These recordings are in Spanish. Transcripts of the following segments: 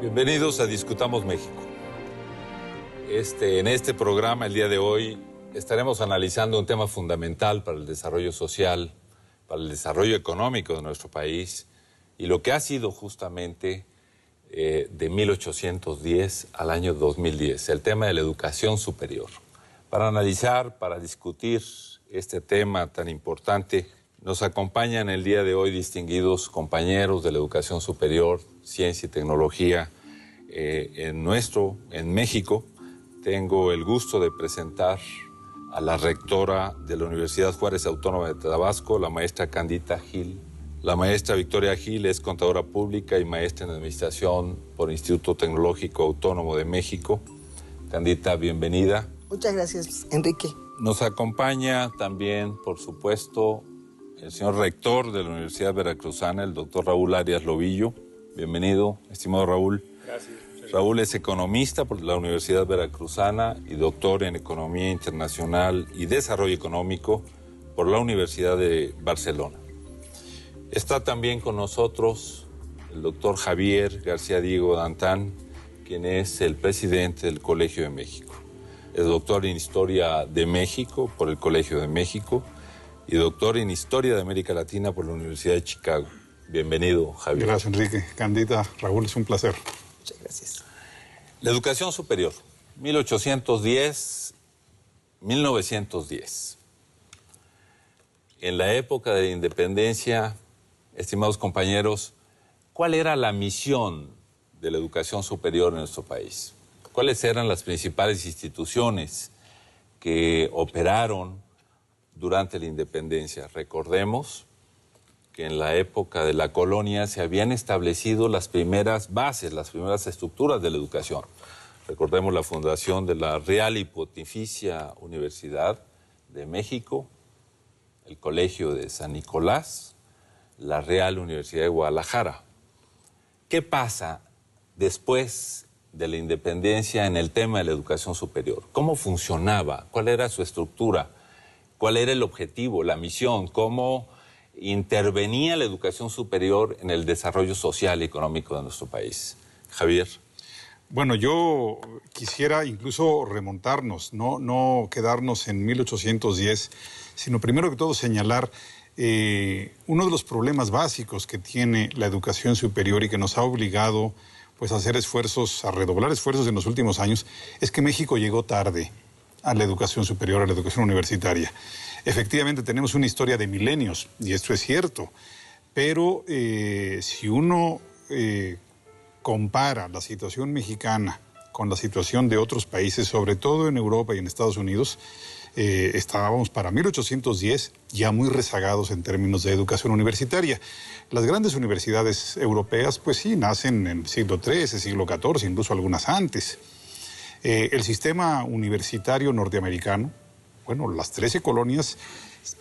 Bienvenidos a Discutamos México. En este programa, el día de hoy, estaremos analizando un tema fundamental para el desarrollo social, para el desarrollo económico de nuestro país y lo que ha sido justamente de 1810 al año 2010, el tema de la educación superior. Para analizar, para discutir este tema tan importante, nos acompañan el día de hoy distinguidos compañeros de la educación superior, ciencia y tecnología en México. Tengo el gusto de presentar a la rectora de la Universidad Juárez Autónoma de Tabasco, la maestra Candida Gil. La maestra Victoria Gil es contadora pública y maestra en administración por Instituto Tecnológico Autónomo de México. Candida, bienvenida. Muchas gracias, Enrique. Nos acompaña también, por supuesto, el señor rector de la Universidad Veracruzana, el doctor Raúl Arias Lobillo. Bienvenido, estimado Raúl. Gracias. Raúl es economista por la Universidad Veracruzana y doctor en Economía Internacional y Desarrollo Económico por la Universidad de Barcelona. Está también con nosotros el doctor Javier García Diego Dantán, quien es el presidente del Colegio de México. Es doctor en Historia de México por el Colegio de México y doctor en Historia de América Latina por la Universidad de Chicago. Bienvenido, Javier. Gracias, Enrique. Candida, Raúl, es un placer. Muchas gracias. La educación superior, 1810-1910. En la época de la independencia, estimados compañeros, ¿cuál era la misión de la educación superior en nuestro país? ¿Cuáles eran las principales instituciones que operaron durante la independencia? Recordemos que en la época de la colonia se habían establecido las primeras bases, las primeras estructuras de la educación. Recordemos la fundación de la Real y Pontificia Universidad de México, el Colegio de San Nicolás, la Real Universidad de Guadalajara. ¿Qué pasa después de la independencia en el tema de la educación superior? ¿Cómo funcionaba? ¿Cuál era su estructura? ¿Cuál era el objetivo, la misión? ¿Cómo intervenía la educación superior en el desarrollo social y económico de nuestro país? Javier. Bueno, yo quisiera incluso remontarnos, no quedarnos en 1810, sino primero que todo señalar uno de los problemas básicos que tiene la educación superior y que nos ha obligado pues, a hacer esfuerzos, a redoblar esfuerzos en los últimos años, es que México llegó tarde a la educación superior, a la educación universitaria. Efectivamente, tenemos una historia de milenios, y esto es cierto, pero si uno compara la situación mexicana con la situación de otros países, sobre todo en Europa y en Estados Unidos, estábamos para 1810 ya muy rezagados en términos de educación universitaria. Las grandes universidades europeas, pues sí, nacen en el siglo XIII, siglo XIV, incluso algunas antes. El sistema universitario norteamericano, bueno, las 13 colonias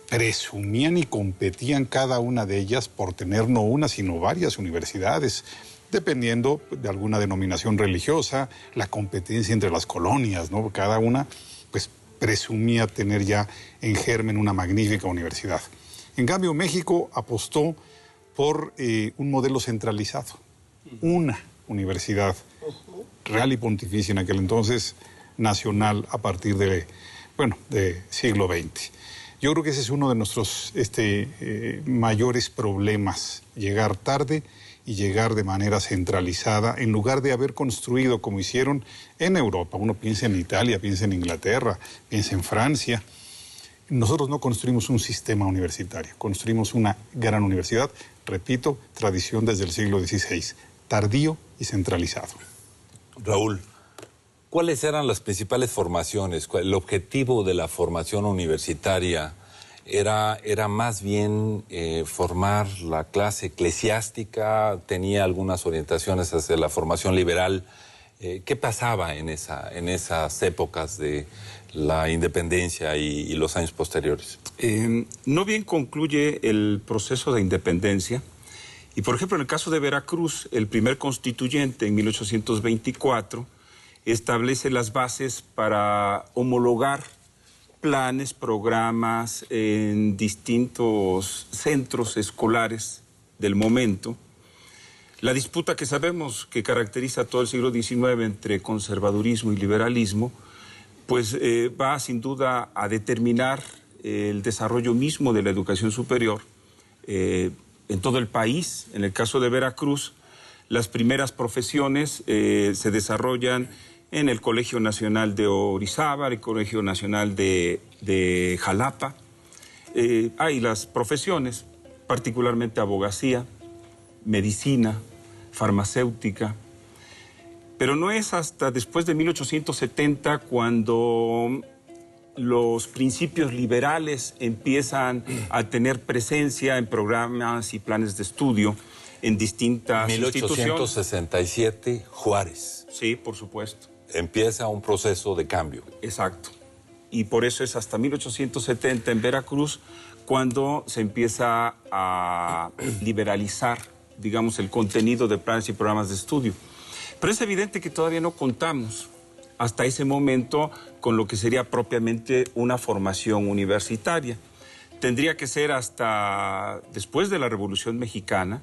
presumían y competían cada una de ellas por tener no una, sino varias universidades, dependiendo de alguna denominación religiosa, la competencia entre las colonias, ¿no? Cada una, pues, presumía tener ya en germen una magnífica universidad. En cambio, México apostó por un modelo centralizado, una universidad real y pontificia en aquel entonces, nacional a partir de siglo XX. Yo creo que ese es uno de nuestros mayores problemas, llegar tarde y llegar de manera centralizada, en lugar de haber construido como hicieron en Europa. Uno piensa en Italia, piensa en Inglaterra, piensa en Francia. Nosotros no construimos un sistema universitario, construimos una gran universidad, repito, tradición desde el siglo XVI, tardío y centralizado. Raúl, ¿cuáles eran las principales formaciones? El objetivo de la formación universitaria era más bien formar la clase eclesiástica, tenía algunas orientaciones hacia la formación liberal. ¿Qué pasaba en esas épocas de la independencia y los años posteriores? No bien concluye el proceso de independencia. Y, por ejemplo, en el caso de Veracruz, el primer constituyente en 1824 establece las bases para homologar planes, programas en distintos centros escolares del momento, La disputa que sabemos que caracteriza todo el siglo XIX entre conservadurismo y liberalismo, pues va sin duda a determinar el desarrollo mismo de la educación superior en todo el país. En el caso de Veracruz, las primeras profesiones se desarrollan en el Colegio Nacional de Orizaba, el Colegio Nacional de Jalapa. Hay las profesiones, particularmente abogacía, medicina, farmacéutica, pero no es hasta después de 1870 cuando los principios liberales empiezan a tener presencia en programas y planes de estudio en distintas instituciones. 1867, Juárez. Sí, por supuesto. Empieza un proceso de cambio. Exacto. Y por eso es hasta 1870 en Veracruz cuando se empieza a liberalizar, digamos, el contenido de planes y programas de estudio. Pero es evidente que todavía no contamos hasta ese momento con lo que sería propiamente una formación universitaria. Tendría que ser hasta después de la Revolución Mexicana,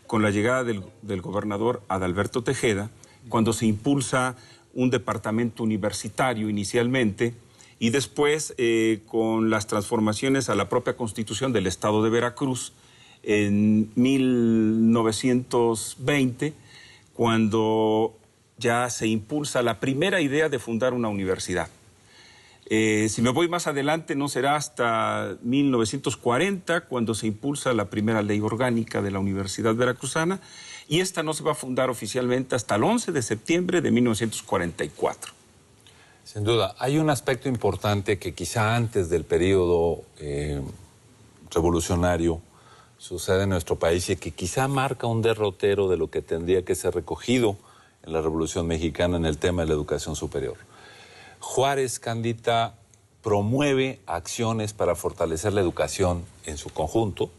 con la llegada del gobernador Adalberto Tejeda, cuando se impulsa un departamento universitario inicialmente, y después con las transformaciones a la propia Constitución del Estado de Veracruz en 1920, cuando ya se impulsa la primera idea de fundar una universidad. Si me voy más adelante, no será hasta 1940, cuando se impulsa la primera ley orgánica de la Universidad Veracruzana, y esta no se va a fundar oficialmente hasta el 11 de septiembre de 1944. Sin duda, hay un aspecto importante que quizá antes del periodo revolucionario sucede en nuestro país y que quizá marca un derrotero de lo que tendría que ser recogido en la Revolución Mexicana en el tema de la educación superior. Juárez Candita promueve acciones para fortalecer la educación en su conjunto,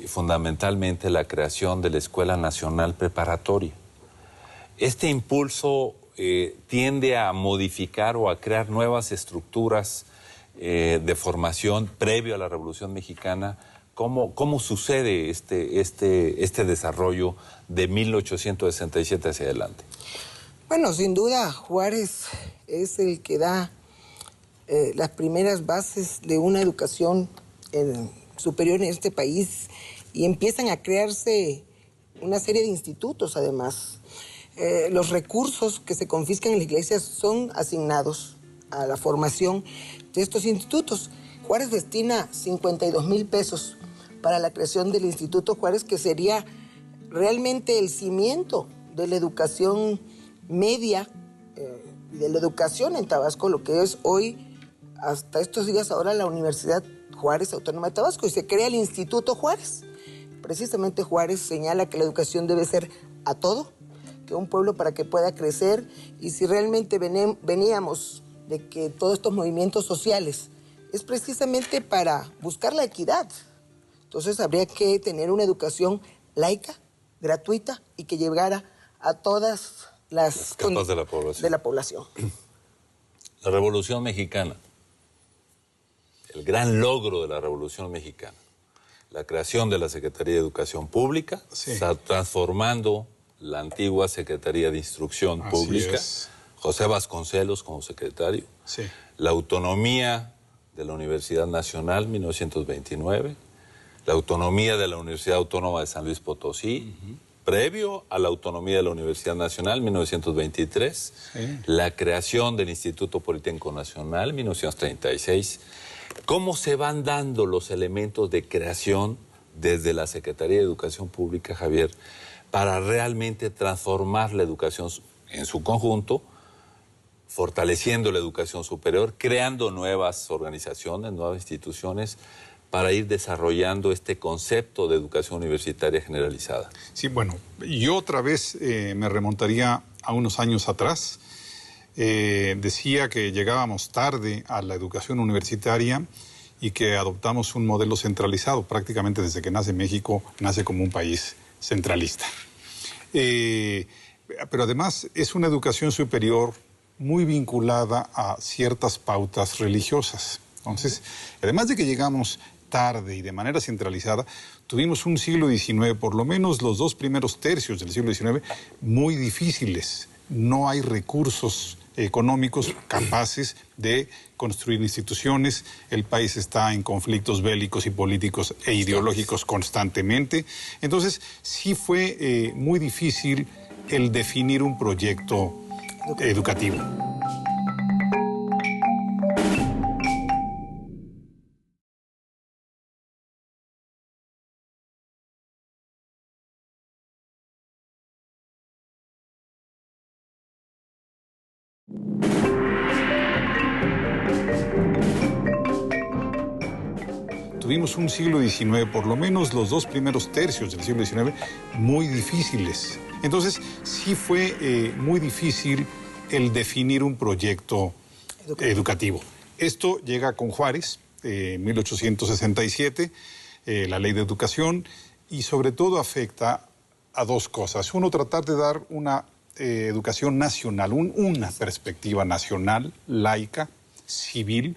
fundamentalmente la creación de la Escuela Nacional Preparatoria. Este impulso tiende a modificar o a crear nuevas estructuras de formación previo a la Revolución Mexicana. ¿Cómo sucede este desarrollo de 1867 hacia adelante? Bueno, sin duda, Juárez es el que da las primeras bases de una educación superior en este país, y empiezan a crearse una serie de institutos, además. Los recursos que se confiscan en la iglesia son asignados a la formación de estos institutos. Juárez destina 52,000 pesos para la creación del Instituto Juárez, que sería realmente el cimiento de la educación media, de la educación en Tabasco, lo que es hoy, hasta estos días ahora, la Universidad Juárez Autónoma de Tabasco, y se crea el Instituto Juárez. Precisamente Juárez señala que la educación debe ser a todo, que un pueblo para que pueda crecer, y si realmente veníamos de que todos estos movimientos sociales es precisamente para buscar la equidad, entonces habría que tener una educación laica, gratuita, y que llegara a todas las capas de la población. La Revolución Mexicana, el gran logro de la Revolución Mexicana, la creación de la Secretaría de Educación Pública, sí, está transformando la antigua Secretaría de Instrucción Pública, José Vasconcelos como secretario, sí, la autonomía de la Universidad Nacional, 1929, la autonomía de la Universidad Autónoma de San Luis Potosí, previo a la autonomía de la Universidad Nacional, 1923, sí, la creación del Instituto Politécnico Nacional, 1936. ¿Cómo se van dando los elementos de creación desde la Secretaría de Educación Pública, Javier, para realmente transformar la educación en su conjunto, fortaleciendo la educación superior, creando nuevas organizaciones, nuevas instituciones, para ir desarrollando este concepto de educación universitaria generalizada? Sí, bueno, yo otra vez me remontaría a unos años atrás. Decía que llegábamos tarde a la educación universitaria y que adoptamos un modelo centralizado. Prácticamente desde que nace México, nace como un país centralista. Pero además es una educación superior muy vinculada a ciertas pautas religiosas. Entonces, además de que llegamos tarde y de manera centralizada, Tuvimos un siglo XIX, por lo menos los 2 primeros tercios del siglo XIX, muy difíciles. No hay recursos económicos capaces de construir instituciones. El país está en conflictos bélicos y políticos e ideológicos constantemente. Entonces, sí fue muy difícil el definir un proyecto educativo. Tuvimos un siglo XIX, por lo menos los 2 primeros tercios del siglo XIX, muy difíciles. Entonces, sí fue muy difícil el definir un proyecto educativo. Esto llega con Juárez, 1867, la Ley de Educación, y sobre todo afecta a 2 cosas. Uno, tratar de dar una educación nacional, una perspectiva nacional, laica, civil.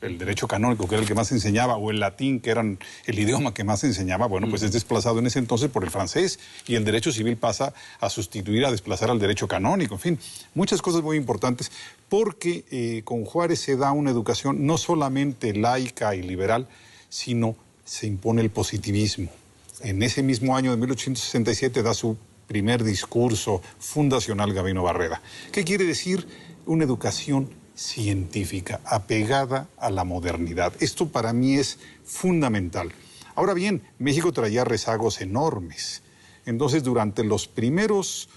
El derecho canónico, que era el que más enseñaba, o el latín, que era el idioma que más enseñaba, bueno, pues es desplazado en ese entonces por el francés, y el derecho civil pasa a sustituir, a desplazar al derecho canónico. En fin, muchas cosas muy importantes, porque con Juárez se da una educación no solamente laica y liberal, sino se impone el positivismo. En ese mismo año de 1867 da su primer discurso fundacional Gabino Barreda. ¿Qué quiere decir? Una educación científica, apegada a la modernidad. Esto para mí es fundamental. Ahora bien, México traía rezagos enormes. Entonces, durante los primeros,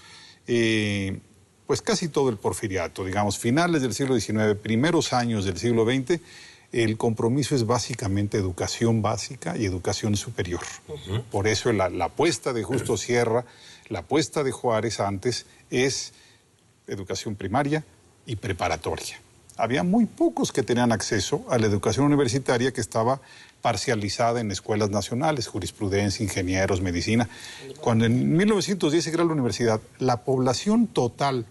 pues casi todo el porfiriato, digamos, finales del siglo XIX, primeros años del siglo XX, el compromiso es básicamente educación básica y educación superior. Por eso la apuesta de Justo Sierra, la apuesta de Juárez antes, es educación primaria y preparatoria. Había muy pocos que tenían acceso a la educación universitaria, que estaba parcializada en escuelas nacionales, jurisprudencia, ingenieros, medicina. Cuando en 1910 se crea la universidad, la población total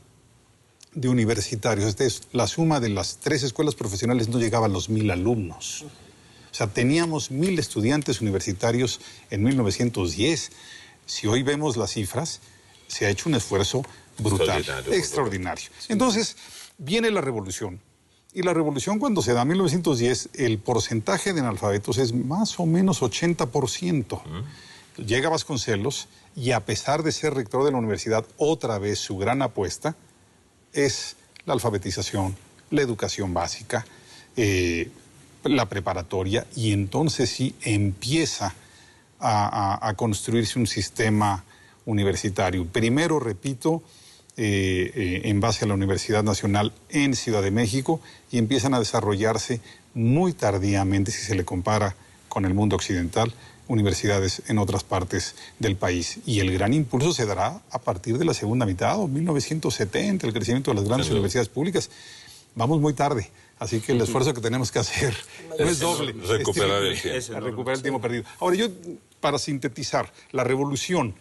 de universitarios, esta es la suma de las 3 escuelas profesionales, no llegaba a los 1000 alumnos. O sea, teníamos 1000 estudiantes universitarios en 1910. Si hoy vemos las cifras, se ha hecho un esfuerzo brutal, extraordinario. Entonces, viene la revolución. Y la revolución, cuando se da en 1910, el porcentaje de analfabetos es más o menos 80%. Llega Vasconcelos y, a pesar de ser rector de la universidad, otra vez su gran apuesta es la alfabetización, la educación básica, la preparatoria, y entonces sí empieza a construirse un sistema universitario. Primero, repito, en base a la Universidad Nacional en Ciudad de México, y empiezan a desarrollarse muy tardíamente, si se le compara con el mundo occidental, universidades en otras partes del país. Y el gran impulso se dará a partir de la segunda mitad, o 1970, el crecimiento de las grandes universidades públicas. Vamos muy tarde, así que el esfuerzo que tenemos que hacer no es doble. Recuperar el tiempo. Recuperar el tiempo perdido. Ahora, yo, para sintetizar, la revolución,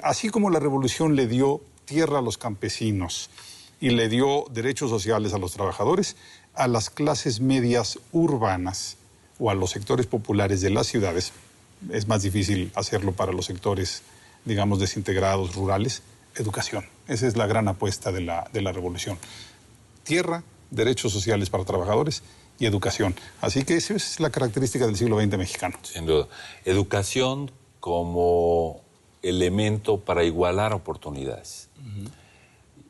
así como la revolución le dio tierra a los campesinos y le dio derechos sociales a los trabajadores, a las clases medias urbanas o a los sectores populares de las ciudades, es más difícil hacerlo para los sectores, digamos, desintegrados, rurales, educación. Esa es la gran apuesta de la revolución. Tierra, derechos sociales para trabajadores y educación. Así que esa es la característica del siglo XX mexicano. Sin duda. Educación como elemento para igualar oportunidades.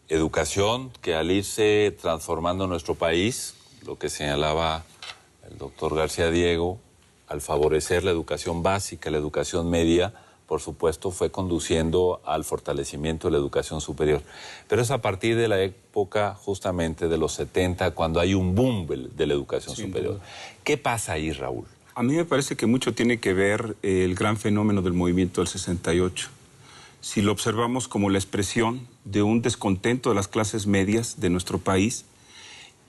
Educación que, al irse transformando nuestro país, lo que señalaba el doctor García Diego, al favorecer la educación básica, la educación media, por supuesto, fue conduciendo al fortalecimiento de la educación superior. Pero es a partir de la época justamente de los 70 cuando hay un boom de la educación superior. ¿Qué pasa ahí, Raúl? A mí me parece que mucho tiene que ver el gran fenómeno del movimiento del 68. Si lo observamos como la expresión de un descontento de las clases medias de nuestro país,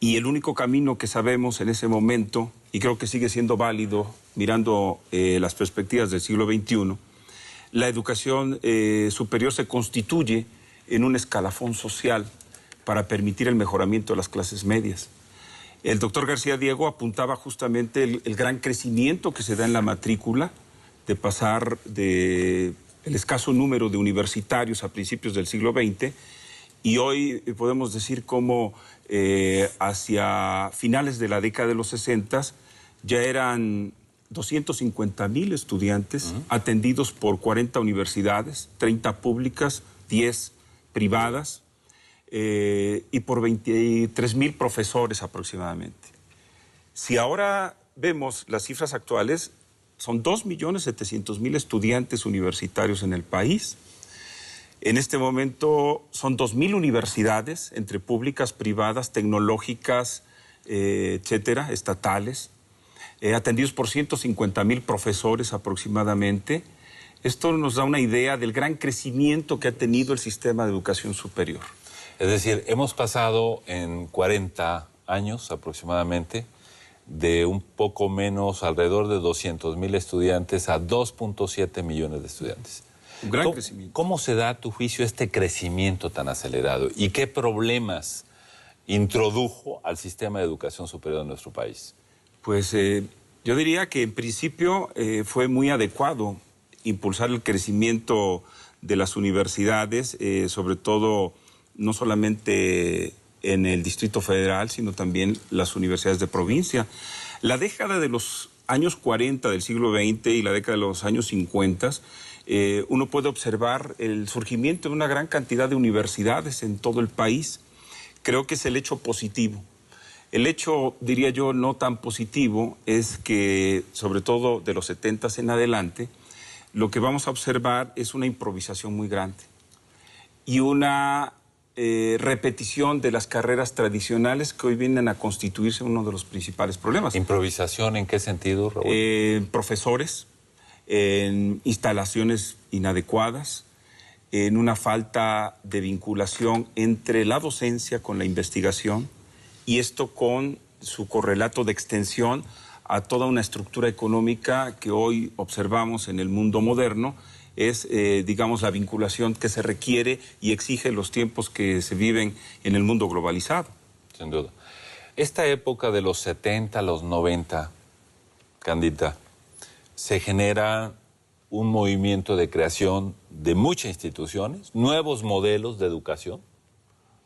y el único camino que sabemos en ese momento, y creo que sigue siendo válido mirando las perspectivas del siglo XXI, la educación superior se constituye en un escalafón social para permitir el mejoramiento de las clases medias. El doctor García Diego apuntaba justamente el gran crecimiento que se da en la matrícula de pasar de el escaso número de universitarios a principios del siglo XX, y hoy podemos decir cómo hacia finales de la década de los 60 ya eran 250,000 estudiantes atendidos por 40 universidades, 30 públicas, 10 privadas, y por 23,000 profesores aproximadamente. Si ahora vemos las cifras actuales, son 2,700,000 estudiantes universitarios en el país. En este momento son 2,000 universidades, entre públicas, privadas, tecnológicas, etcétera, estatales, atendidos por 150,000 profesores aproximadamente. Esto nos da una idea del gran crecimiento que ha tenido el sistema de educación superior. Es decir, hemos pasado en 40 años aproximadamente de un poco menos, alrededor de 200,000 estudiantes a 2.7 millones de estudiantes. Un gran crecimiento. ¿Cómo se da, a tu juicio, este crecimiento tan acelerado? ¿Y qué problemas introdujo al sistema de educación superior de nuestro país? Pues yo diría que en principio fue muy adecuado impulsar el crecimiento de las universidades, sobre todo no solamente en el Distrito Federal, sino también las universidades de provincia. La década de los años 40 del siglo XX y la década de los años 50, uno puede observar el surgimiento de una gran cantidad de universidades en todo el país. Creo que es el hecho positivo. El hecho, diría yo, no tan positivo es que, sobre todo de los 70 en adelante, lo que vamos a observar es una improvisación muy grande y una repetición de las carreras tradicionales que hoy vienen a constituirse uno de los principales problemas. ¿Improvisación en qué sentido, Raúl? Profesores, en instalaciones inadecuadas, en una falta de vinculación entre la docencia con la investigación, y esto con su correlato de extensión a toda una estructura económica que hoy observamos en el mundo moderno. Es, digamos, la vinculación que se requiere y exige los tiempos que se viven en el mundo globalizado. Sin duda. Esta época de los 70, los 90, Candita, se genera un movimiento de creación de muchas instituciones, nuevos modelos de educación,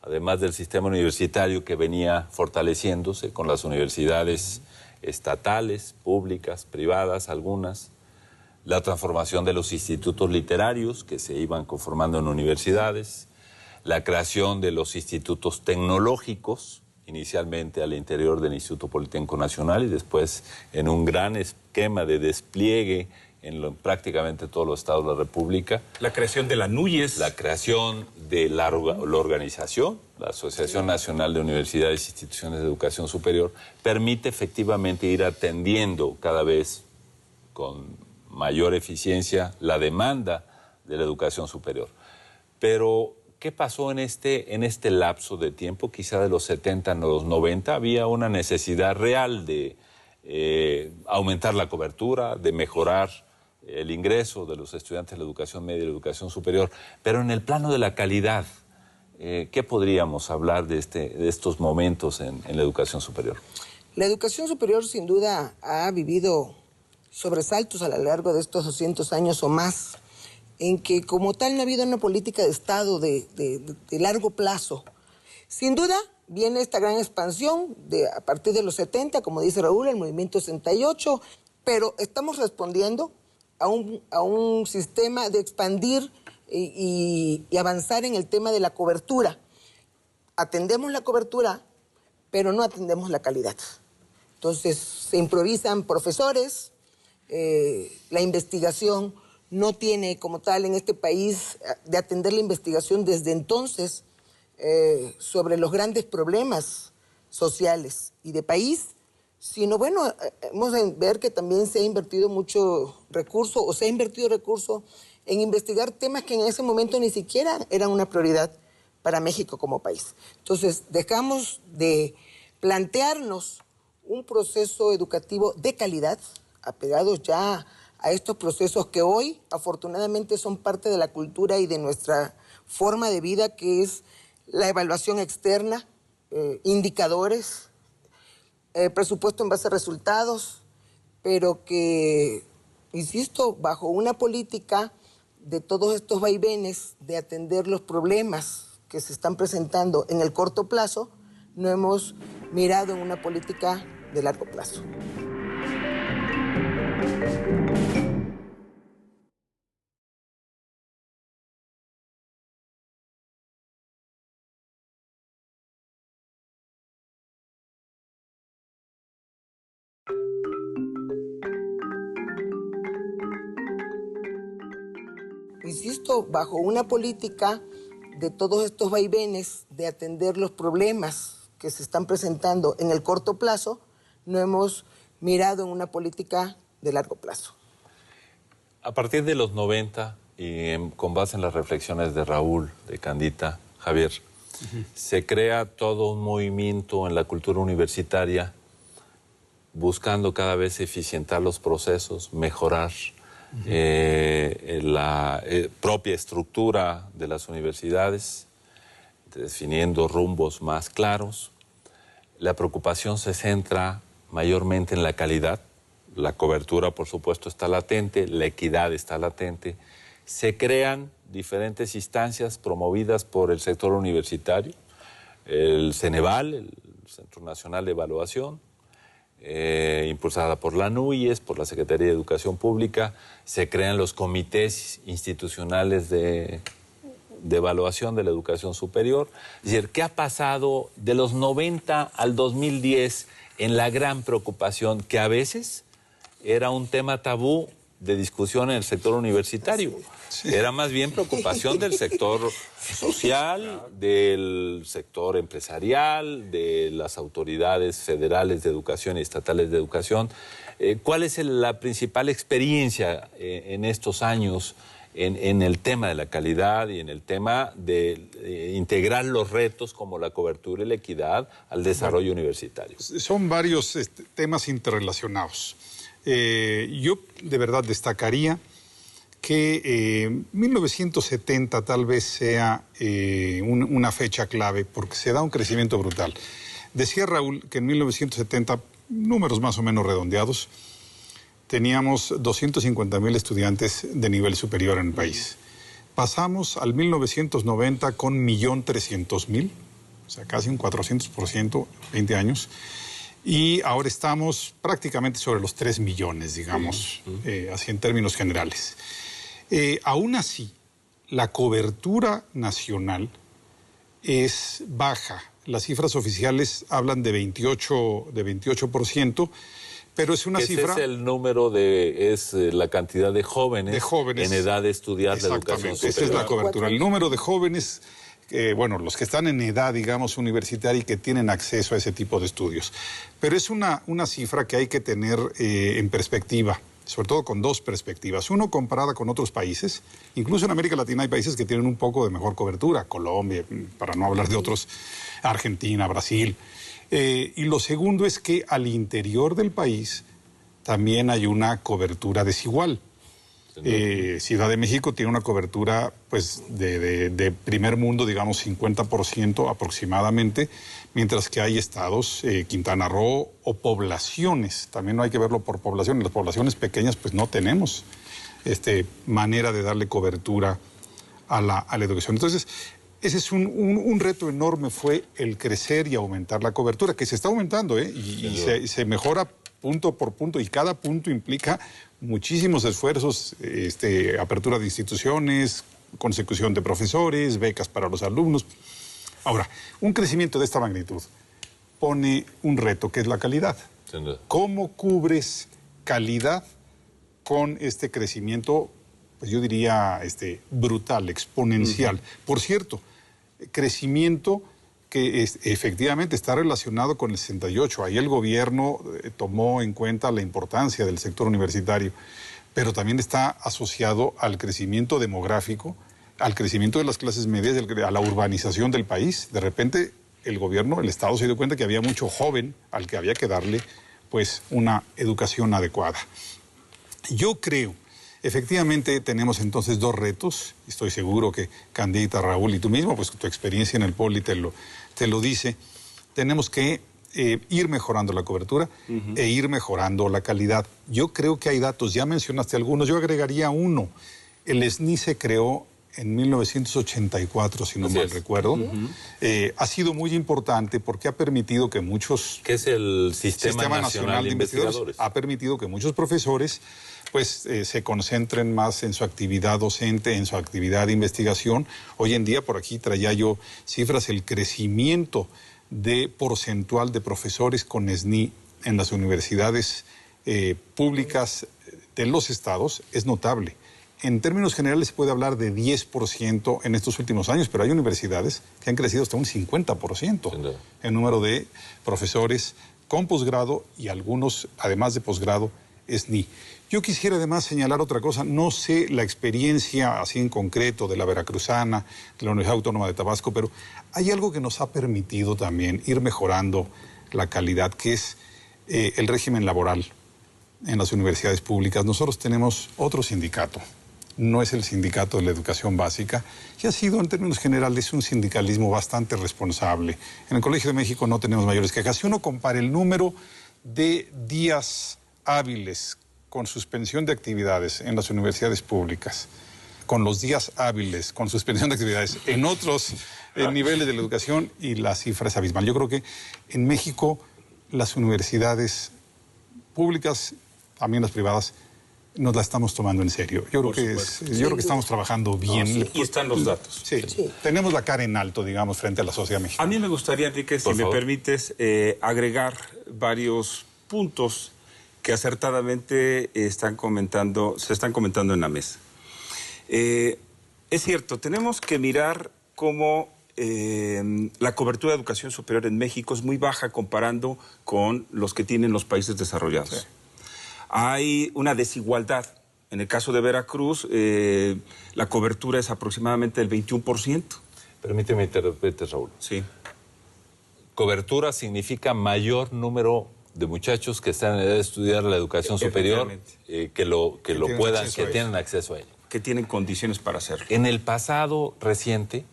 además del sistema universitario que venía fortaleciéndose con las universidades estatales, públicas, privadas, algunas, la transformación de los institutos literarios que se iban conformando en universidades, la creación de los institutos tecnológicos, inicialmente al interior del Instituto Politécnico Nacional y después en un gran esquema de despliegue en prácticamente todos los estados de la República. La creación de la NUYES. La creación de la organización, la Asociación Nacional de Universidades e Instituciones de Educación Superior, permite efectivamente ir atendiendo cada vez con mayor eficiencia la demanda de la educación superior. Pero, ¿qué pasó en este lapso de tiempo? Quizá de los 70 a los 90 había una necesidad real de aumentar la cobertura, de mejorar el ingreso de los estudiantes de la educación media y la educación superior. Pero en el plano de la calidad, ¿qué podríamos hablar de estos momentos en la educación superior? La educación superior sin duda ha vivido sobresaltos a lo largo de estos 200 años o más, en que como tal no ha habido una política de Estado de largo plazo. Sin duda viene esta gran expansión a partir de los 70, como dice Raúl, el movimiento 68, pero estamos respondiendo a un sistema de expandir y avanzar en el tema de la cobertura. Atendemos la cobertura, pero no atendemos la calidad. Entonces se improvisan profesores, la investigación no tiene como tal en este país de atender la investigación desde entonces sobre los grandes problemas sociales y de país, sino bueno, hemos de ver que también se ha invertido mucho recurso o se ha invertido recurso en investigar temas que en ese momento ni siquiera eran una prioridad para México como país. Entonces dejamos de plantearnos un proceso educativo de calidad, apegados ya a estos procesos que hoy afortunadamente son parte de la cultura y de nuestra forma de vida, que es la evaluación externa, indicadores, presupuesto en base a resultados, pero que insisto, bajo una política de todos estos vaivenes de atender los problemas que se están presentando en el corto plazo, no hemos mirado en una política de largo plazo. Insisto, bajo una política de todos estos vaivenes de atender los problemas que se están presentando en el corto plazo, no hemos mirado en una política de largo plazo. A partir de los 90, y con base en las reflexiones de Raúl, de Candita, Javier, se crea todo un movimiento en la cultura universitaria buscando cada vez eficientar los procesos, mejorar la propia estructura de las universidades, definiendo rumbos más claros. La preocupación se centra mayormente en la calidad. La cobertura, por supuesto, está latente, la equidad está latente. Se crean diferentes instancias promovidas por el sector universitario, el Ceneval, el Centro Nacional de Evaluación, impulsada por la NUYES, por la Secretaría de Educación Pública. Se crean los comités institucionales de evaluación de la educación superior. Es decir, ¿qué ha pasado de los 90 al 2010 en la gran preocupación que a veces era un tema tabú de discusión en el sector universitario? Sí. Era más bien preocupación del sector social, del sector empresarial, de las autoridades federales de educación y estatales de educación. ¿Cuál es la principal experiencia en estos años en el tema de la calidad y en el tema de integrar los retos como la cobertura y la equidad al desarrollo universitario? Son varios temas interrelacionados. Yo de verdad destacaría que 1970 tal vez sea una fecha clave porque se da un crecimiento brutal. Decía Raúl que en 1970, números más o menos redondeados, teníamos 250,000 estudiantes de nivel superior en el país. Pasamos al 1990 con 1.300.000, o sea, casi un 400%, 20 años. Y ahora estamos prácticamente sobre los 3 millones, digamos, así en términos generales. Aún así, la cobertura nacional es baja. Las cifras oficiales hablan de 28%, pero es una cifra... Ese es el número es la cantidad de jóvenes en edad de estudiar la educación superior. Esa es la cobertura. El número de jóvenes... bueno, los que están en edad, digamos, universitaria y que tienen acceso a ese tipo de estudios. Pero es una cifra que hay que tener en perspectiva, sobre todo con dos perspectivas. Uno, comparada con otros países. Incluso en América Latina hay países que tienen un poco de mejor cobertura. Colombia, para no hablar de otros, Argentina, Brasil. Y lo segundo es que al interior del país también hay una cobertura desigual. Ciudad de México tiene una cobertura pues de primer mundo, digamos 50% aproximadamente, mientras que hay estados, Quintana Roo o poblaciones, también no hay que verlo por poblaciones, las poblaciones pequeñas pues no tenemos manera de darle cobertura a la educación. Entonces, ese es un reto enorme, fue el crecer y aumentar la cobertura, que se está aumentando, y se mejora punto por punto, y cada punto implica muchísimos esfuerzos, apertura de instituciones, consecución de profesores, becas para los alumnos. Ahora, un crecimiento de esta magnitud pone un reto que es la calidad. ¿Cómo cubres calidad con este crecimiento, pues yo diría, brutal, exponencial? Por cierto, crecimiento que efectivamente está relacionado con el 68. Ahí el gobierno tomó en cuenta la importancia del sector universitario, pero también está asociado al crecimiento demográfico, al crecimiento de las clases medias, a la urbanización del país. De repente el gobierno, el Estado se dio cuenta que había mucho joven al que había que darle pues una educación adecuada. Yo creo, efectivamente tenemos entonces dos retos. Estoy seguro que Candita, Raúl y tú mismo, pues tu experiencia en el Poli te lo dice. Tenemos que ir mejorando la cobertura e ir mejorando la calidad. Yo creo que hay datos, ya mencionaste algunos, yo agregaría uno. El SNI se creó en 1984, si no mal recuerdo. Ha sido muy importante porque ha permitido que muchos... ¿Qué es el Sistema Nacional de Investigadores? Ha permitido que muchos profesores pues se concentren más en su actividad docente, en su actividad de investigación. Hoy en día, por aquí traía yo cifras, el crecimiento de porcentual de profesores con SNI en las universidades públicas de los estados es notable. En términos generales se puede hablar de 10% en estos últimos años, pero hay universidades que han crecido hasta un 50% en número de profesores con posgrado y algunos, además de posgrado, SNI. Yo quisiera además señalar otra cosa, no sé la experiencia así en concreto de la Veracruzana, de la Universidad Autónoma de Tabasco, pero hay algo que nos ha permitido también ir mejorando la calidad, que es el régimen laboral en las universidades públicas. Nosotros tenemos otro sindicato, no es el sindicato de la educación básica, y ha sido en términos generales un sindicalismo bastante responsable. En el Colegio de México no tenemos mayores quejas. Si uno compara el número de días hábiles con suspensión de actividades en las universidades públicas, con los días hábiles con suspensión de actividades en otros niveles de la educación, y la cifra es abismal. Yo creo que en México las universidades públicas, también las privadas, nos la estamos tomando en serio. Yo creo que estamos trabajando bien. Y están los datos. Sí, tenemos la cara en alto, digamos, frente a la sociedad mexicana. A mí me gustaría, Enrique, si me permites, agregar varios puntos que acertadamente se están comentando en la mesa. Es cierto, tenemos que mirar cómo la cobertura de educación superior en México es muy baja comparando con los que tienen los países desarrollados. Sí. Hay una desigualdad. En el caso de Veracruz, la cobertura es aproximadamente del 21%. Permíteme interrumpirte, Raúl. Sí. Cobertura significa mayor número de muchachos que están en edad de estudiar la educación superior, que tienen acceso a ella. Que tienen condiciones para hacerlo. En el pasado reciente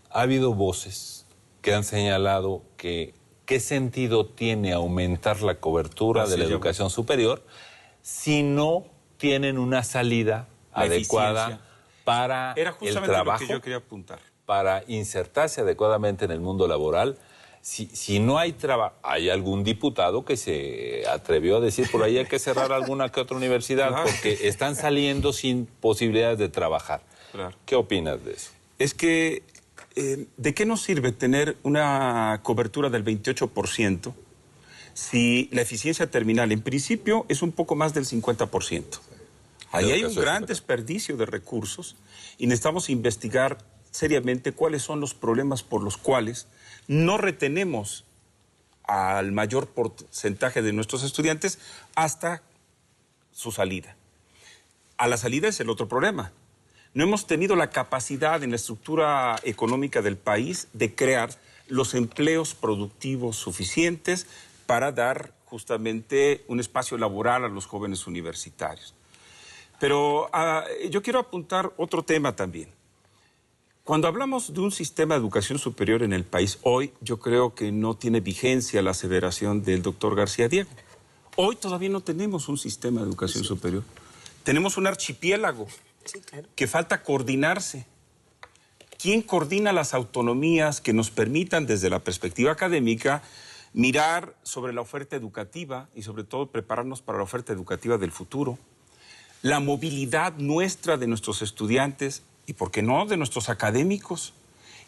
ha habido voces que han señalado que qué sentido tiene aumentar la cobertura de la educación superior si no tienen una salida adecuada para el trabajo, lo que yo quería apuntar, para insertarse adecuadamente en el mundo laboral. Si no hay trabajo, hay algún diputado que se atrevió a decir por ahí hay que cerrar alguna que otra universidad porque están saliendo sin posibilidades de trabajar. ¿Qué opinas de eso? Es que, ¿de qué nos sirve tener una cobertura del 28% si la eficiencia terminal en principio es un poco más del 50%? Ahí hay un gran desperdicio de recursos y necesitamos investigar seriamente cuáles son los problemas por los cuales no retenemos al mayor porcentaje de nuestros estudiantes hasta su salida. A la salida es el otro problema. No hemos tenido la capacidad en la estructura económica del país de crear los empleos productivos suficientes para dar justamente un espacio laboral a los jóvenes universitarios. Pero yo quiero apuntar otro tema también. Cuando hablamos de un sistema de educación superior en el país, hoy yo creo que no tiene vigencia la aseveración del doctor García Diego. Hoy todavía no tenemos un sistema de educación superior. Tenemos un archipiélago que falta coordinarse. ¿Quién coordina las autonomías que nos permitan desde la perspectiva académica mirar sobre la oferta educativa y sobre todo prepararnos para la oferta educativa del futuro? La movilidad nuestra de nuestros estudiantes y, ¿por qué no?, de nuestros académicos.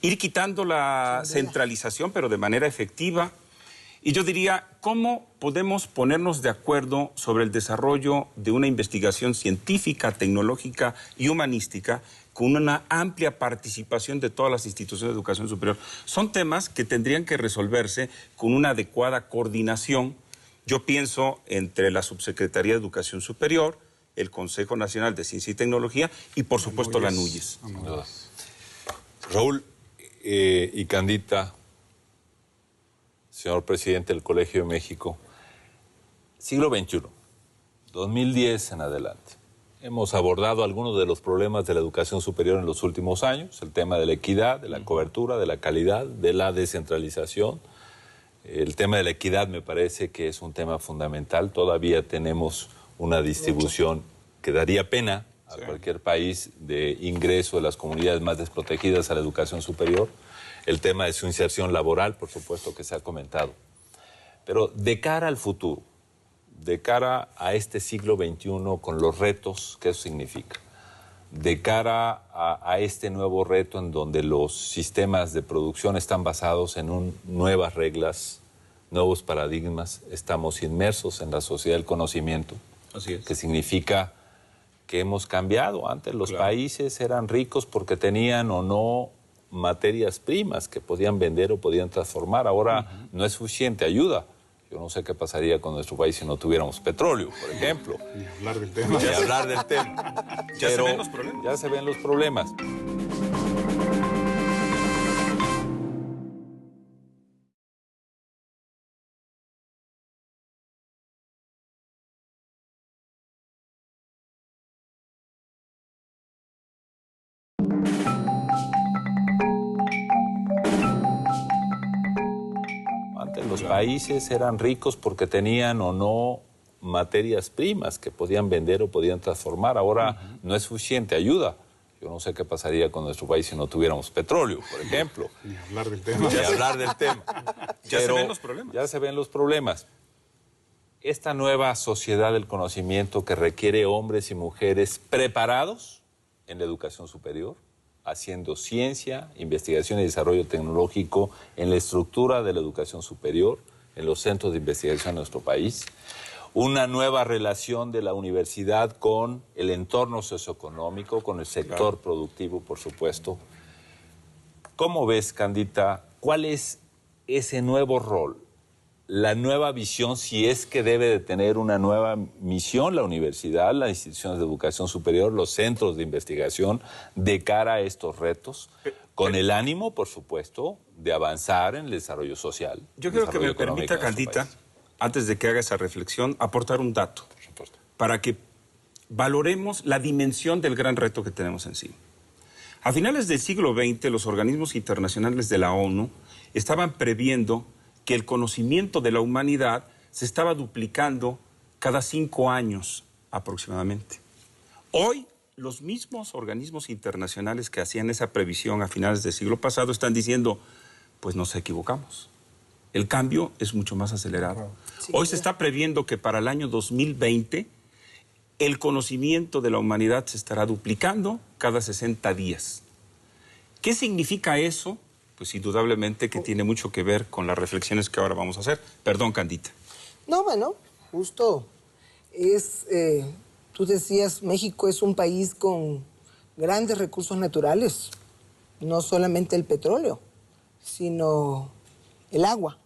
Ir quitando la centralización, pero de manera efectiva. Y yo diría, ¿cómo podemos ponernos de acuerdo sobre el desarrollo de una investigación científica, tecnológica y humanística con una amplia participación de todas las instituciones de educación superior? Son temas que tendrían que resolverse con una adecuada coordinación. Yo pienso entre la Subsecretaría de Educación Superior, el Consejo Nacional de Ciencia y Tecnología y, por supuesto, la NUYES. Raúl y Candita, señor presidente del Colegio de México, siglo XXI, 2010 en adelante. Hemos abordado algunos de los problemas de la educación superior en los últimos años, el tema de la equidad, de la cobertura, de la calidad, de la descentralización, El tema de la equidad me parece que es un tema fundamental. Todavía tenemos una distribución que daría pena a cualquier país de ingreso de las comunidades más desprotegidas a la educación superior. El tema de su inserción laboral, por supuesto que se ha comentado. Pero de cara al futuro, de cara a este siglo XXI, con los retos que eso significa, de cara a este nuevo reto en donde los sistemas de producción están basados en nuevas reglas, nuevos paradigmas, estamos inmersos en la sociedad del conocimiento, Así es. que significa que hemos cambiado. Antes los países eran ricos porque tenían o no materias primas que podían vender o podían transformar. Ahora no es suficiente, ayuda. Yo no sé qué pasaría con nuestro país si no tuviéramos petróleo, por ejemplo. Ni hablar del tema. Ni hablar del tema. Ya se ven los problemas. Ya se ven los problemas. Antes los países eran ricos porque tenían o no materias primas que podían vender o podían transformar. Ahora no es suficiente, ayuda. Yo no sé qué pasaría con nuestro país si no tuviéramos petróleo, por ejemplo. Ni hablar del tema. Ni hablar del tema. Ya se ven los problemas. Ya se ven los problemas. Esta nueva sociedad del conocimiento que requiere hombres y mujeres preparados en la educación superior, haciendo ciencia, investigación y desarrollo tecnológico en la estructura de la educación superior, en los centros de investigación de nuestro país. Una nueva relación de la universidad con el entorno socioeconómico, con el sector productivo, por supuesto. ¿Cómo ves, Candita, cuál es ese nuevo rol, la nueva visión, si es que debe de tener una nueva misión la universidad, las instituciones de educación superior, los centros de investigación, de cara a estos retos, con el ánimo, por supuesto, de avanzar en el desarrollo social? Yo creo que me permita, Candita, antes de que haga esa reflexión, aportar un dato para que valoremos la dimensión del gran reto que tenemos encima. A finales del siglo XX, los organismos internacionales de la ONU estaban previendo que el conocimiento de la humanidad se estaba duplicando cada 5 años aproximadamente. Hoy, los mismos organismos internacionales que hacían esa previsión a finales del siglo pasado están diciendo, pues nos equivocamos. El cambio es mucho más acelerado. Sí, hoy se está previendo que para el año 2020 el conocimiento de la humanidad se estará duplicando cada 60 días. ¿Qué significa eso? Pues indudablemente que tiene mucho que ver con las reflexiones que ahora vamos a hacer. Perdón, Candita. No, bueno, justo es, tú decías, México es un país con grandes recursos naturales, no solamente el petróleo, sino el agua.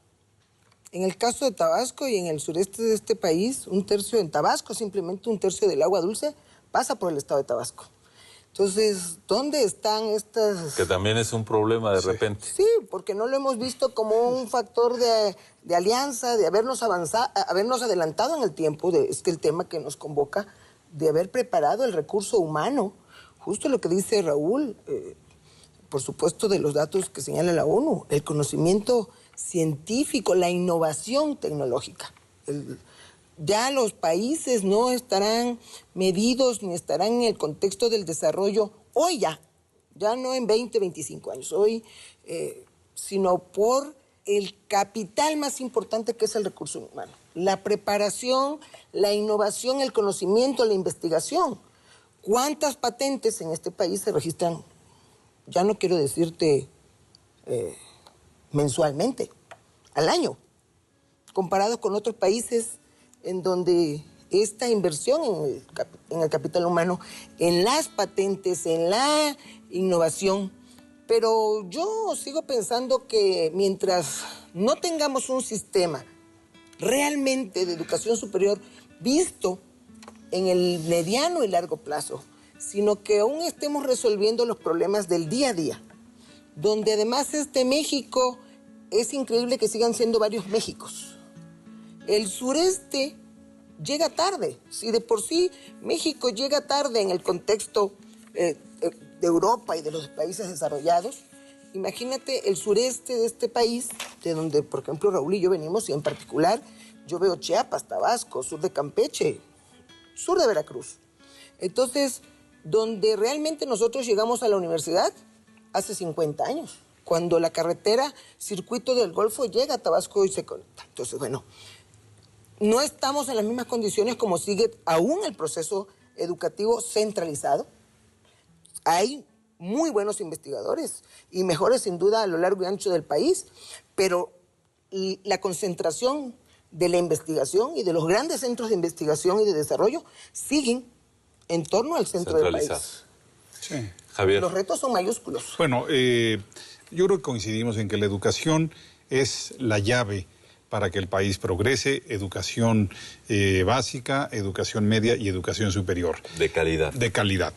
En el caso de Tabasco y en el sureste de este país, en Tabasco, simplemente un tercio del agua dulce pasa por el estado de Tabasco. Entonces, ¿dónde están estas...? Que también es un problema de repente. Sí, porque no lo hemos visto como un factor de alianza, de habernos adelantado en el tiempo, es que el tema que nos convoca, de haber preparado el recurso humano, justo lo que dice Raúl, por supuesto de los datos que señala la ONU, el conocimiento científico, la innovación tecnológica. Ya los países no estarán medidos ni estarán en el contexto del desarrollo hoy ya no en 20, 25 años, hoy, sino por el capital más importante que es el recurso humano. La preparación, la innovación, el conocimiento, la investigación. ¿Cuántas patentes en este país se registran? Ya no quiero decirte mensualmente, al año, comparado con otros países en donde esta inversión en el capital humano, en las patentes, en la innovación. Pero yo sigo pensando que mientras no tengamos un sistema realmente de educación superior visto en el mediano y largo plazo, sino que aún estemos resolviendo los problemas del día a día, donde además México, es increíble que sigan siendo varios Méxicos. El sureste llega tarde. Si de por sí México llega tarde en el contexto de Europa y de los países desarrollados, Imagínate el sureste de este país, de donde, por ejemplo, Raúl y yo venimos, y en particular yo veo Chiapas, Tabasco, sur de Campeche, sur de Veracruz. Entonces, donde realmente nosotros llegamos a la universidad hace 50 años, cuando la carretera Circuito del Golfo llega a Tabasco y se conecta. Entonces, bueno, no estamos en las mismas condiciones como sigue aún el proceso educativo centralizado. Hay muy buenos investigadores y mejores sin duda a lo largo y ancho del país, pero la concentración de la investigación y de los grandes centros de investigación y de desarrollo siguen en torno al centro del país. Sí. Javier. Los retos son mayúsculos. Bueno, yo creo que coincidimos en que la educación es la llave para que el país progrese, educación básica, educación media y educación superior. De calidad. De calidad.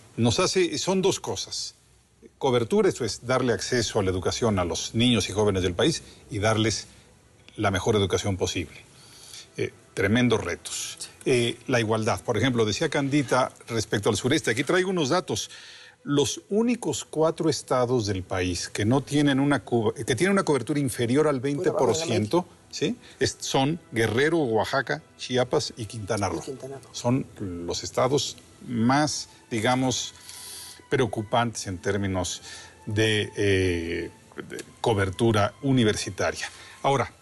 Son dos cosas. Cobertura, esto es darle acceso a la educación a los niños y jóvenes del país y darles la mejor educación posible. Tremendos retos. La igualdad, por ejemplo, decía Candita respecto al sureste, aquí traigo unos datos. Los únicos 4 estados del país que no tienen que tienen una cobertura inferior al 20%, ¿sí? Son Guerrero, Oaxaca, Chiapas y Quintana Roo. Son los estados más, digamos, preocupantes en términos de cobertura universitaria. Ahora,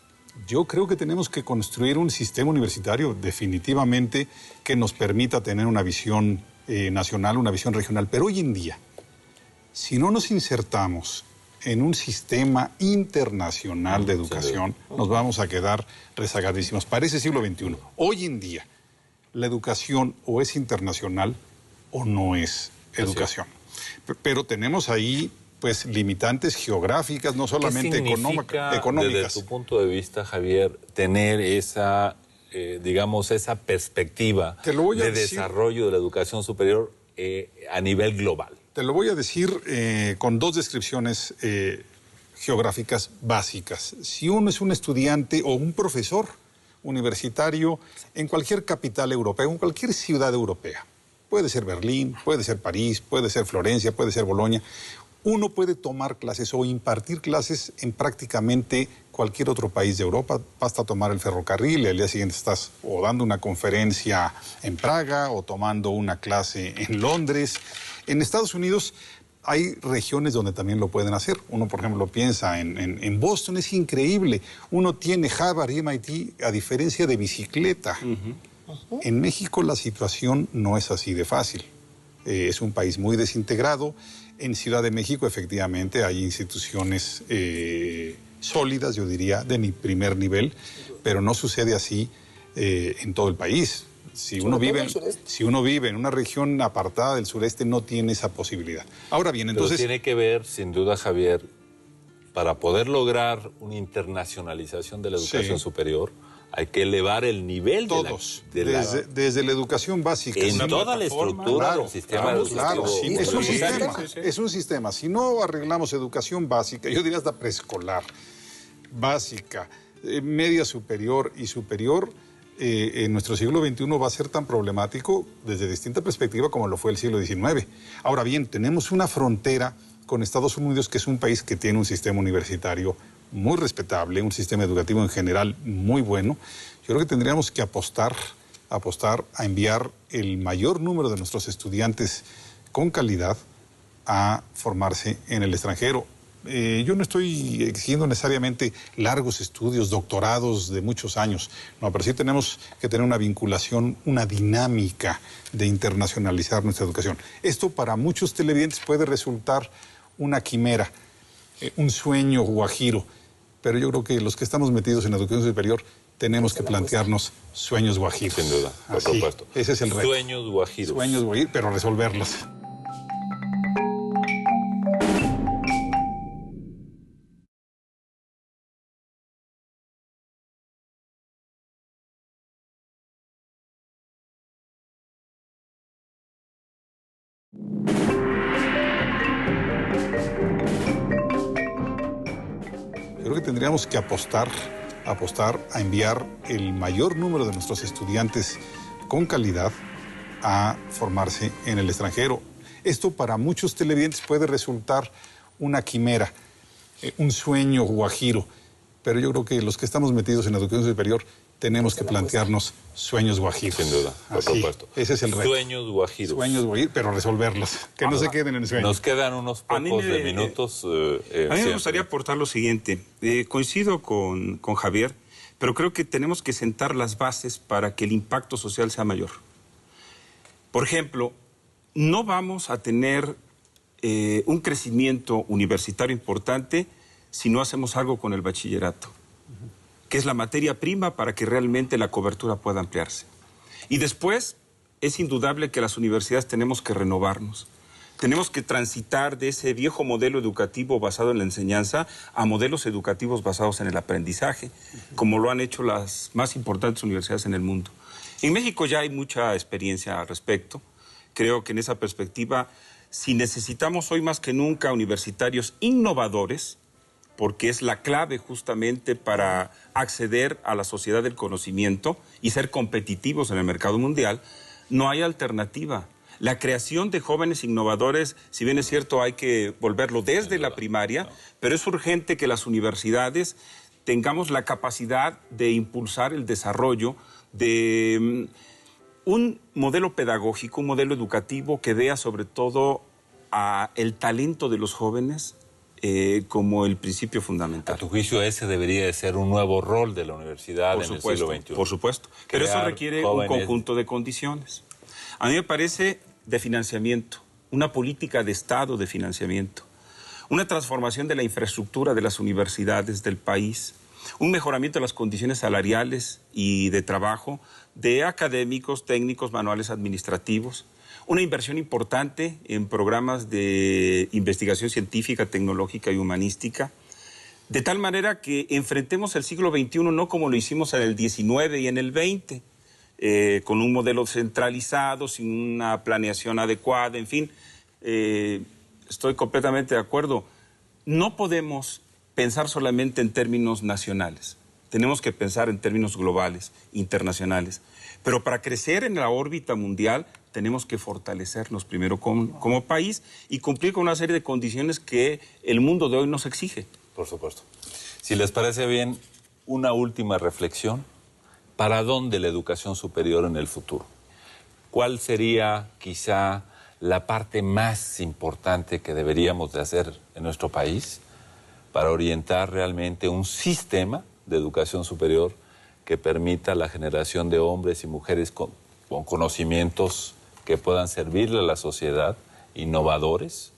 yo creo que tenemos que construir un sistema universitario definitivamente que nos permita tener una visión nacional, una visión regional. Pero hoy en día, si no nos insertamos en un sistema internacional de educación, nos vamos a quedar rezagadísimos. Parece siglo XXI. Hoy en día, la educación o es internacional o no es educación. Pero tenemos ahí pues limitantes geográficas, no solamente económicas. Desde tu punto de vista, Javier, tener esa, digamos, esa perspectiva de desarrollo de la educación superior a nivel global? Te lo voy a decir con 2 descripciones geográficas básicas. Si uno es un estudiante o un profesor universitario en cualquier capital europea, en cualquier ciudad europea, puede ser Berlín, puede ser París, puede ser Florencia, puede ser Bolonia, uno puede tomar clases o impartir clases en prácticamente cualquier otro país de Europa. Basta tomar el ferrocarril y al día siguiente estás o dando una conferencia en Praga o tomando una clase en Londres. En Estados Unidos hay regiones donde también lo pueden hacer. Uno, por ejemplo, piensa en Boston, es increíble. Uno tiene Harvard y MIT a diferencia de bicicleta. En México la situación no es así de fácil. Es un país muy desintegrado. En Ciudad de México, efectivamente, hay instituciones sólidas, yo diría, de primer nivel, pero no sucede así en todo el país. Si uno vive en una región apartada del sureste, no tiene esa posibilidad. Ahora bien, entonces... Pero tiene que ver, sin duda, Javier, para poder lograr una internacionalización de la educación superior, hay que elevar el nivel desde la educación básica. En toda la estructura del sistema educativo. Es un sistema. Si no arreglamos educación básica, yo diría hasta preescolar, básica, media superior y superior, en nuestro siglo XXI va a ser tan problemático desde distinta perspectiva como lo fue el siglo XIX. Ahora bien, tenemos una frontera con Estados Unidos, que es un país que tiene un sistema universitario muy respetable, un sistema educativo en general muy bueno. Yo creo que tendríamos que apostar a enviar el mayor número de nuestros estudiantes con calidad a formarse en el extranjero. Yo no estoy exigiendo necesariamente largos estudios, doctorados de muchos años, no, pero sí tenemos que tener una vinculación, una dinámica de internacionalizar nuestra educación. Esto para muchos televidentes puede resultar una quimera, un sueño guajiro, pero yo creo que los que estamos metidos en la educación superior tenemos que plantearnos sueños guajiros. Sin duda, por supuesto. Ese es el reto. Sueños guajiros. Sueños guajiros, pero resolverlos. Creo que tendríamos que apostar a enviar el mayor número de nuestros estudiantes con calidad a formarse en el extranjero. Esto para muchos televidentes puede resultar una quimera, un sueño guajiro, pero yo creo que los que estamos metidos en la educación superior tenemos que plantearnos sueños guajiros. Sin duda, por supuesto. Ese es el reto. Sueños guajiros. Sueños guajiros, pero resolverlos, que no se queden en sueños. Nos quedan unos pocos de minutos. A mí me gustaría aportar lo siguiente. Coincido con Javier, pero creo que tenemos que sentar las bases para que el impacto social sea mayor. Por ejemplo, no vamos a tener un crecimiento universitario importante si no hacemos algo con el bachillerato, que es la materia prima para que realmente la cobertura pueda ampliarse. Y después, es indudable que las universidades tenemos que renovarnos. Tenemos que transitar de ese viejo modelo educativo basado en la enseñanza a modelos educativos basados en el aprendizaje, como lo han hecho las más importantes universidades en el mundo. En México ya hay mucha experiencia al respecto. Creo que en esa perspectiva, si necesitamos hoy más que nunca universitarios innovadores, porque es la clave justamente para acceder a la sociedad del conocimiento y ser competitivos en el mercado mundial, no hay alternativa. La creación de jóvenes innovadores, si bien es cierto, hay que volverlo desde la primaria, pero es urgente que las universidades tengamos la capacidad de impulsar el desarrollo de un modelo pedagógico, un modelo educativo que vea sobre todo a el talento de los jóvenes como el principio fundamental. A tu juicio, ese debería de ser un nuevo rol de la universidad en el siglo XXI. Por supuesto, pero eso requiere un conjunto de condiciones. A mí me parece de financiamiento, una política de Estado de financiamiento, una transformación de la infraestructura de las universidades del país, un mejoramiento de las condiciones salariales y de trabajo de académicos, técnicos, manuales administrativos, una inversión importante en programas de investigación científica, tecnológica y humanística, de tal manera que enfrentemos el siglo XXI no como lo hicimos en el XIX y en el XX, con un modelo centralizado, sin una planeación adecuada, en fin, estoy completamente de acuerdo. No podemos pensar solamente en términos nacionales, tenemos que pensar en términos globales, internacionales. Pero para crecer en la órbita mundial tenemos que fortalecernos primero como país y cumplir con una serie de condiciones que el mundo de hoy nos exige. Por supuesto. Si les parece bien, una última reflexión. ¿Para dónde la educación superior en el futuro? ¿Cuál sería quizá la parte más importante que deberíamos de hacer en nuestro país para orientar realmente un sistema de educación superior que permita la generación de hombres y mujeres con conocimientos que puedan servirle a la sociedad, innovadores,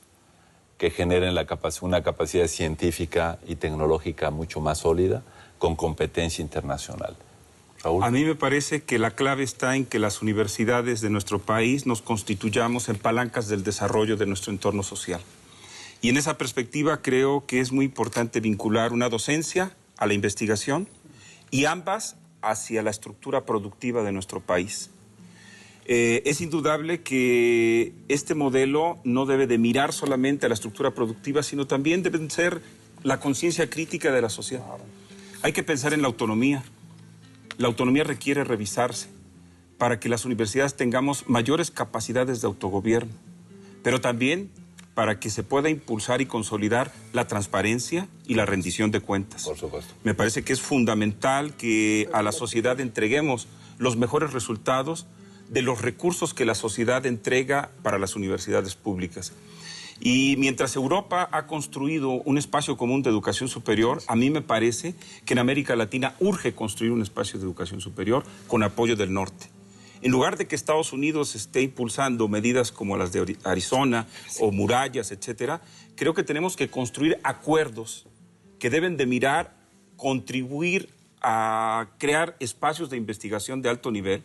que generen una capacidad científica y tecnológica mucho más sólida, con competencia internacional? Raúl. A mí me parece que la clave está en que las universidades de nuestro país nos constituyamos en palancas del desarrollo de nuestro entorno social. Y en esa perspectiva creo que es muy importante vincular una docencia a la investigación y ambas hacia la estructura productiva de nuestro país. Es indudable que este modelo no debe de mirar solamente a la estructura productiva, sino también debe ser la conciencia crítica de la sociedad. Hay que pensar en la autonomía. La autonomía requiere revisarse para que las universidades tengamos mayores capacidades de autogobierno, pero también para que se pueda impulsar y consolidar la transparencia y la rendición de cuentas. Por supuesto. Me parece que es fundamental que a la sociedad entreguemos los mejores resultados de los recursos que la sociedad entrega para las universidades públicas. Y mientras Europa ha construido un espacio común de educación superior, a mí me parece que en América Latina urge construir un espacio de educación superior con apoyo del norte. En lugar de que Estados Unidos esté impulsando medidas como las de Arizona o murallas, etcétera, creo que tenemos que construir acuerdos que deben de mirar, contribuir a crear espacios de investigación de alto nivel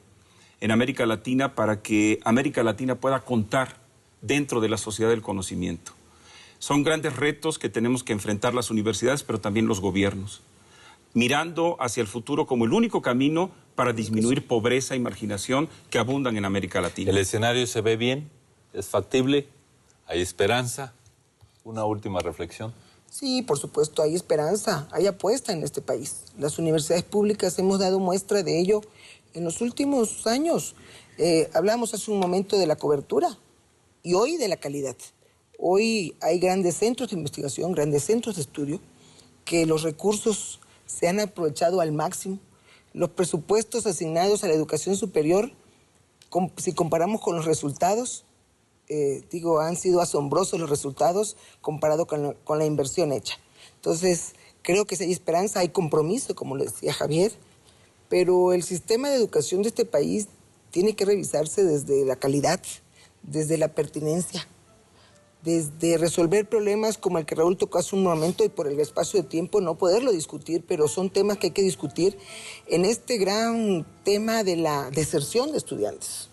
en América Latina para que América Latina pueda contar dentro de la sociedad del conocimiento. Son grandes retos que tenemos que enfrentar las universidades, pero también los gobiernos, mirando hacia el futuro como el único camino para disminuir pobreza y marginación que abundan en América Latina. ¿El escenario se ve bien? ¿Es factible? ¿Hay esperanza? Una última reflexión. Sí, por supuesto, hay esperanza, hay apuesta en este país. Las universidades públicas hemos dado muestra de ello en los últimos años. Hablamos hace un momento de la cobertura y hoy de la calidad. Hoy hay grandes centros de investigación, grandes centros de estudio, que los recursos se han aprovechado al máximo. Los presupuestos asignados a la educación superior, si comparamos con los resultados, han sido asombrosos los resultados comparado con la inversión hecha. Entonces, creo que si hay esperanza, hay compromiso, como le decía Javier, pero el sistema de educación de este país tiene que revisarse desde la calidad, desde la pertinencia, desde resolver problemas como el que Raúl tocó hace un momento y por el espacio de tiempo no poderlo discutir, pero son temas que hay que discutir en este gran tema de la deserción de estudiantes.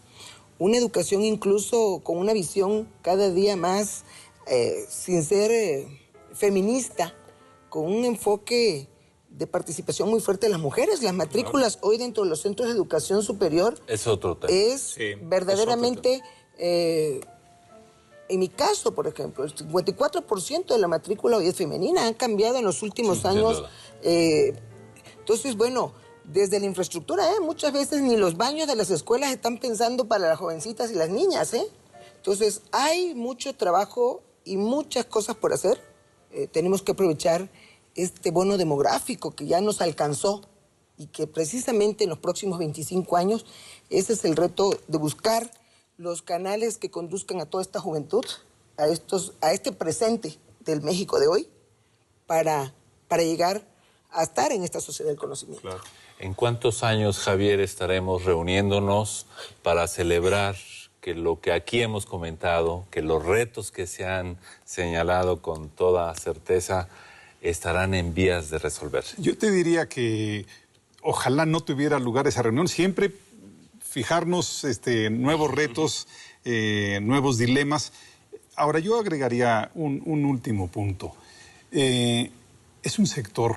Una educación incluso con una visión cada día más, sin ser feminista, con un enfoque de participación muy fuerte de las mujeres. Las matrículas hoy dentro de los centros de educación superior es otro tema. Verdaderamente, en mi caso, por ejemplo, el 54% de la matrícula hoy es femenina, han cambiado en los últimos años. Entonces, bueno, desde la infraestructura, muchas veces ni los baños de las escuelas están pensando para las jovencitas y las niñas. Entonces, hay mucho trabajo y muchas cosas por hacer. Tenemos que aprovechar este bono demográfico que ya nos alcanzó y que precisamente en los próximos 25 años ese es el reto de buscar los canales que conduzcan a toda esta juventud, a este presente del México de hoy, para llegar a estar en esta sociedad del conocimiento. Claro. ¿En cuántos años, Javier, estaremos reuniéndonos para celebrar que lo que aquí hemos comentado, que los retos que se han señalado con toda certeza estarán en vías de resolverse? Yo te diría que ojalá no tuviera lugar esa reunión. Siempre fijarnos nuevos retos, nuevos dilemas. Ahora, yo agregaría un último punto. Es un sector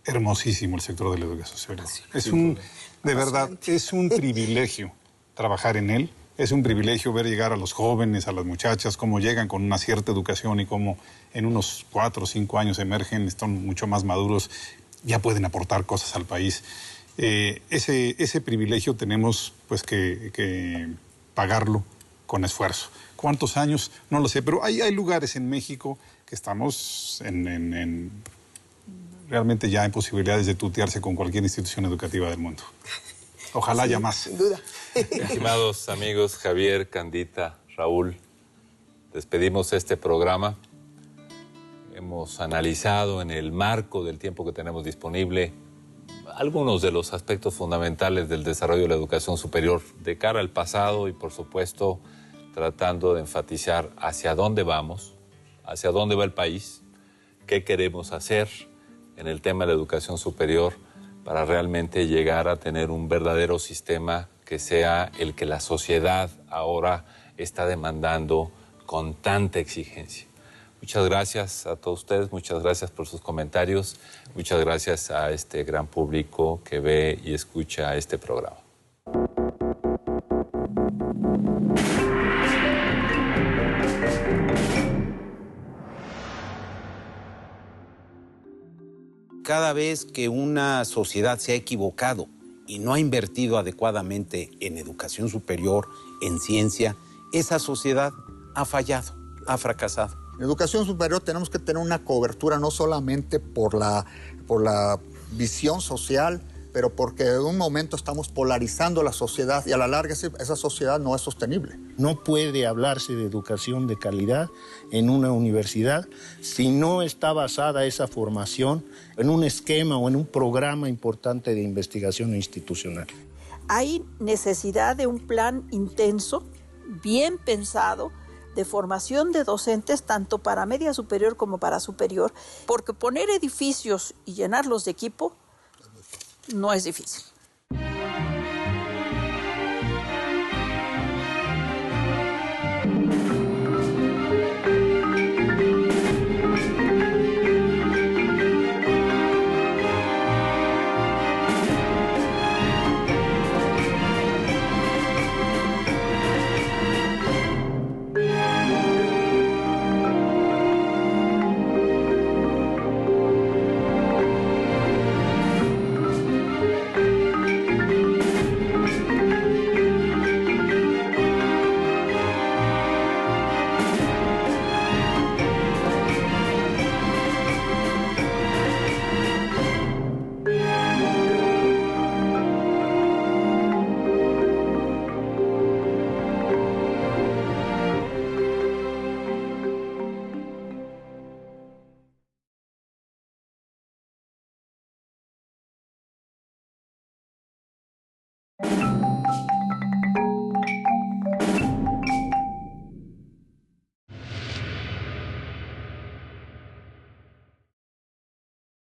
hermosísimo, el sector de la educación superior. De verdad, es un privilegio trabajar en él. Es un privilegio ver llegar a los jóvenes, a las muchachas, cómo llegan con una cierta educación y cómo en unos 4 o 5 años emergen, están mucho más maduros, ya pueden aportar cosas al país. Ese privilegio tenemos pues que pagarlo con esfuerzo. ¿Cuántos años? No lo sé, pero hay lugares en México que estamos realmente ya en posibilidades de tutearse con cualquier institución educativa del mundo. Ojalá haya más. Sin duda. Estimados amigos, Javier, Candita, Raúl, despedimos este programa. Hemos analizado en el marco del tiempo que tenemos disponible algunos de los aspectos fundamentales del desarrollo de la educación superior de cara al pasado y, por supuesto, tratando de enfatizar hacia dónde vamos, hacia dónde va el país, qué queremos hacer en el tema de la educación superior para realmente llegar a tener un verdadero sistema que sea el que la sociedad ahora está demandando con tanta exigencia. Muchas gracias a todos ustedes, muchas gracias por sus comentarios, muchas gracias a este gran público que ve y escucha este programa. Cada vez que una sociedad se ha equivocado y no ha invertido adecuadamente en educación superior, en ciencia, esa sociedad ha fallado, ha fracasado. En educación superior tenemos que tener una cobertura no solamente por la visión social, pero porque en un momento estamos polarizando la sociedad y a la larga esa sociedad no es sostenible. No puede hablarse de educación de calidad en una universidad si no está basada esa formación en un esquema o en un programa importante de investigación institucional. Hay necesidad de un plan intenso, bien pensado, de formación de docentes tanto para media superior como para superior, porque poner edificios y llenarlos de equipo no es difícil. Thank you.